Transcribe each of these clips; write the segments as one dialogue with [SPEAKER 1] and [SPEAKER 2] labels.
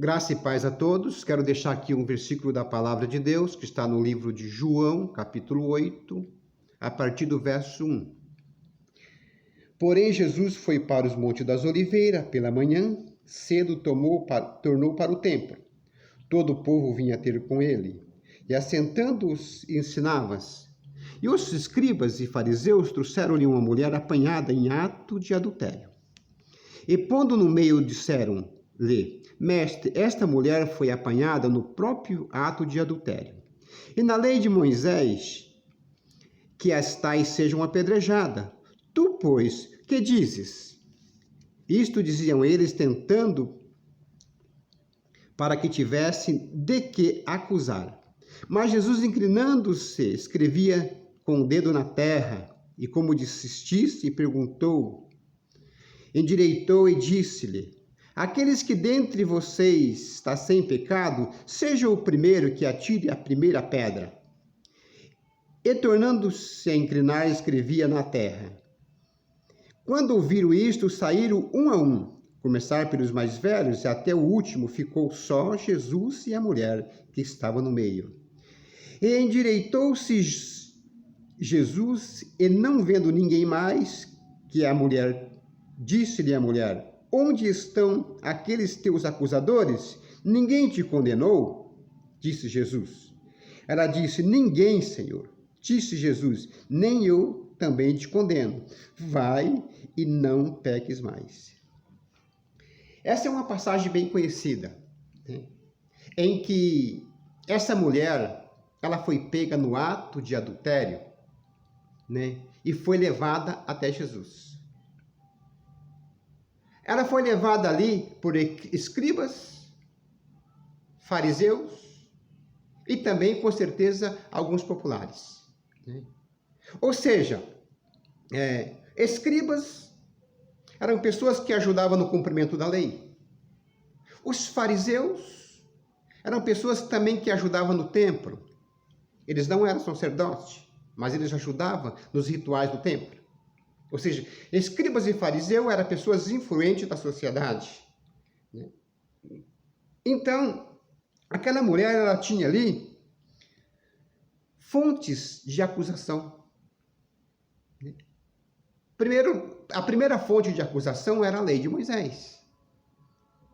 [SPEAKER 1] Graça e paz a todos. Quero deixar aqui um versículo da palavra de Deus, que está no livro de João, capítulo 8, a partir do verso 1. Porém, Jesus foi para os Montes das Oliveiras pela manhã, cedo tornou para o templo. Todo o povo vinha ter com ele, e assentando-os, ensinava-os. E os escribas e fariseus trouxeram-lhe uma mulher apanhada em ato de adultério. E pondo no meio, disseram-lhe: Mestre, esta mulher foi apanhada no próprio ato de adultério. E na lei de Moisés, que as tais sejam apedrejadas. Tu, pois, que dizes? Isto diziam eles, tentando para que tivessem de que acusar. Mas Jesus, inclinando-se, escrevia com o dedo na terra, e como desistisse, perguntou, endireitou e disse-lhe: Aqueles que dentre vocês está sem pecado, seja o primeiro que atire a primeira pedra. E tornando-se a inclinar, escrevia na terra. Quando ouviram isto, saíram um a um, começar pelos mais velhos, e até o último ficou só Jesus e a mulher que estava no meio. E endireitou-se Jesus, e não vendo ninguém mais que a mulher, disse-lhe a mulher: Onde estão aqueles teus acusadores? Ninguém te condenou? Disse Jesus. Ela disse: Ninguém, Senhor. Disse Jesus: Nem eu também te condeno. Vai e não peques mais. Essa é uma passagem bem conhecida, né? Em que essa mulher, ela foi pega no ato de adultério, né? E foi levada até Jesus. Ela foi levada ali por escribas, fariseus e também, com certeza, alguns populares, né? Ou seja, escribas eram pessoas que ajudavam no cumprimento da lei. Os fariseus eram pessoas também que ajudavam no templo. Eles não eram sacerdotes, mas eles ajudavam nos rituais do templo. Ou seja, escribas e fariseus eram pessoas influentes da sociedade, né? Então, aquela mulher, ela tinha ali fontes de acusação. Primeiro, a primeira fonte de acusação era a lei de Moisés.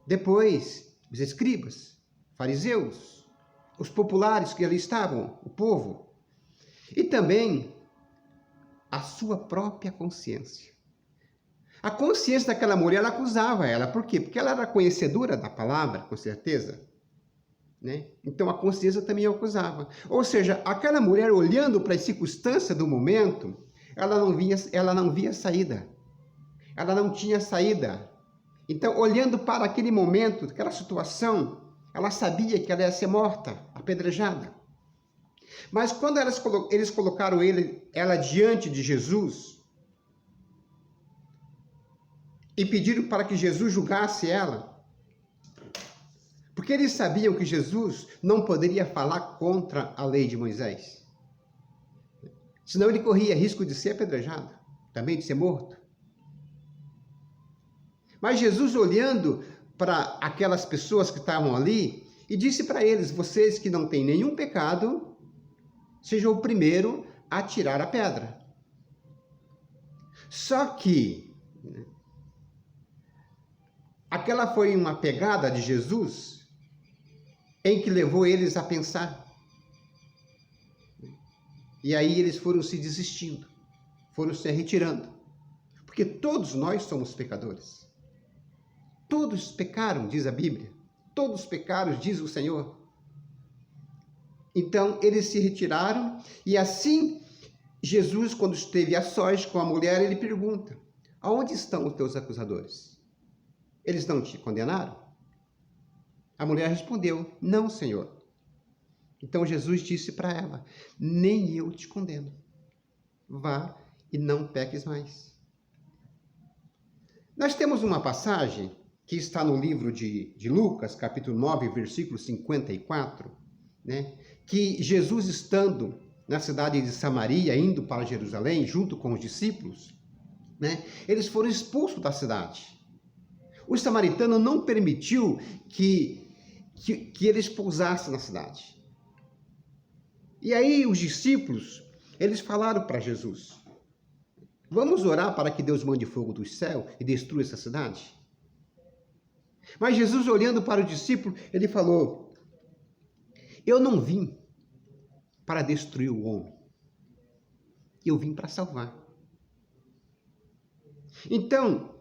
[SPEAKER 1] Depois, os escribas, fariseus, os populares que ali estavam, o povo. E também a sua própria consciência. A consciência daquela mulher, ela acusava ela. Por quê? Porque ela era conhecedora da palavra, com certeza, né? Então a consciência também a acusava. Ou seja, aquela mulher, olhando para a circunstância do momento, ela não via saída. Ela não tinha saída. Então, olhando para aquele momento, aquela situação, ela sabia que ela ia ser morta, apedrejada. Mas quando eles colocaram ela diante de Jesus e pediram para que Jesus julgasse ela, porque eles sabiam que Jesus não poderia falar contra a lei de Moisés. Senão ele corria risco de ser apedrejado, também de ser morto. Mas Jesus, olhando para aquelas pessoas que estavam ali, e disse para eles: Vocês que não têm nenhum pecado, seja o primeiro a tirar a pedra. Só que aquela foi uma pegada de Jesus em que levou eles a pensar. E aí eles foram se desistindo, foram se retirando. Porque todos nós somos pecadores. Todos pecaram, diz a Bíblia. Todos pecaram, diz o Senhor. Então, eles se retiraram, e assim, Jesus, quando esteve a sós com a mulher, ele pergunta: Aonde estão os teus acusadores? Eles não te condenaram? A mulher respondeu: Não, Senhor. Então, Jesus disse para ela: Nem eu te condeno. Vá e não peques mais. Nós temos uma passagem que está no livro de Lucas, capítulo 9, versículo 54, né? Que Jesus, estando na cidade de Samaria, indo para Jerusalém, junto com os discípulos, né? Eles foram expulsos da cidade. O samaritano não permitiu que que eles pousassem na cidade. E aí os discípulos, eles falaram para Jesus: vamos orar para que Deus mande fogo do céu e destrua essa cidade? Mas Jesus, olhando para o discípulo, ele falou: eu não vim para destruir o homem, eu vim para salvar. Então,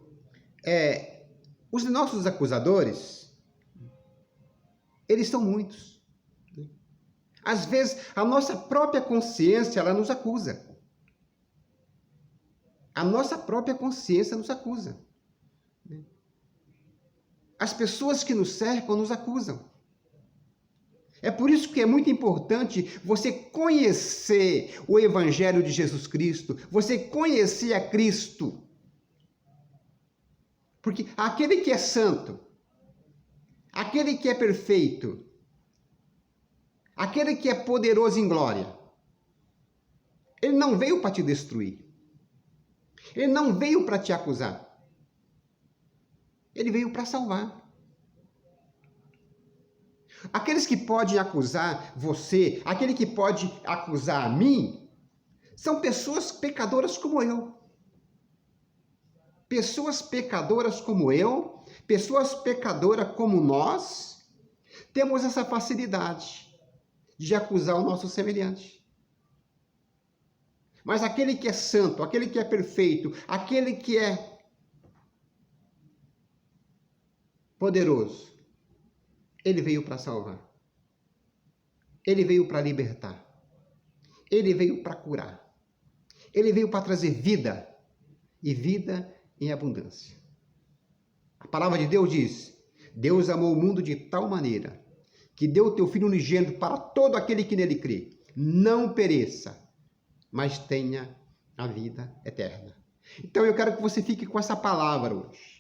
[SPEAKER 1] os nossos acusadores, eles são muitos. Às vezes, a nossa própria consciência, ela nos acusa. A nossa própria consciência nos acusa. As pessoas que nos cercam nos acusam. É por isso que é muito importante você conhecer o Evangelho de Jesus Cristo, você conhecer a Cristo. Porque aquele que é santo, aquele que é perfeito, aquele que é poderoso em glória, ele não veio para te destruir. Ele não veio para te acusar. Ele veio para salvar. Aqueles que podem acusar você, aquele que pode acusar a mim, são pessoas pecadoras como eu. Pessoas pecadoras como eu, pessoas pecadoras como nós, temos essa facilidade de acusar o nosso semelhante. Mas aquele que é santo, aquele que é perfeito, aquele que é poderoso, ele veio para salvar. Ele veio para libertar. Ele veio para curar. Ele veio para trazer vida, e vida em abundância. A palavra de Deus diz: Deus amou o mundo de tal maneira que deu o teu Filho unigênito para todo aquele que nele crê, não pereça, mas tenha a vida eterna. Então eu quero que você fique com essa palavra hoje.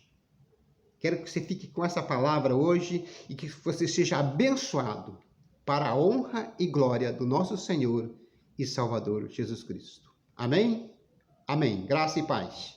[SPEAKER 1] Quero que você fique com essa palavra hoje e que você seja abençoado para a honra e glória do nosso Senhor e Salvador Jesus Cristo. Amém? Amém. Graça e paz.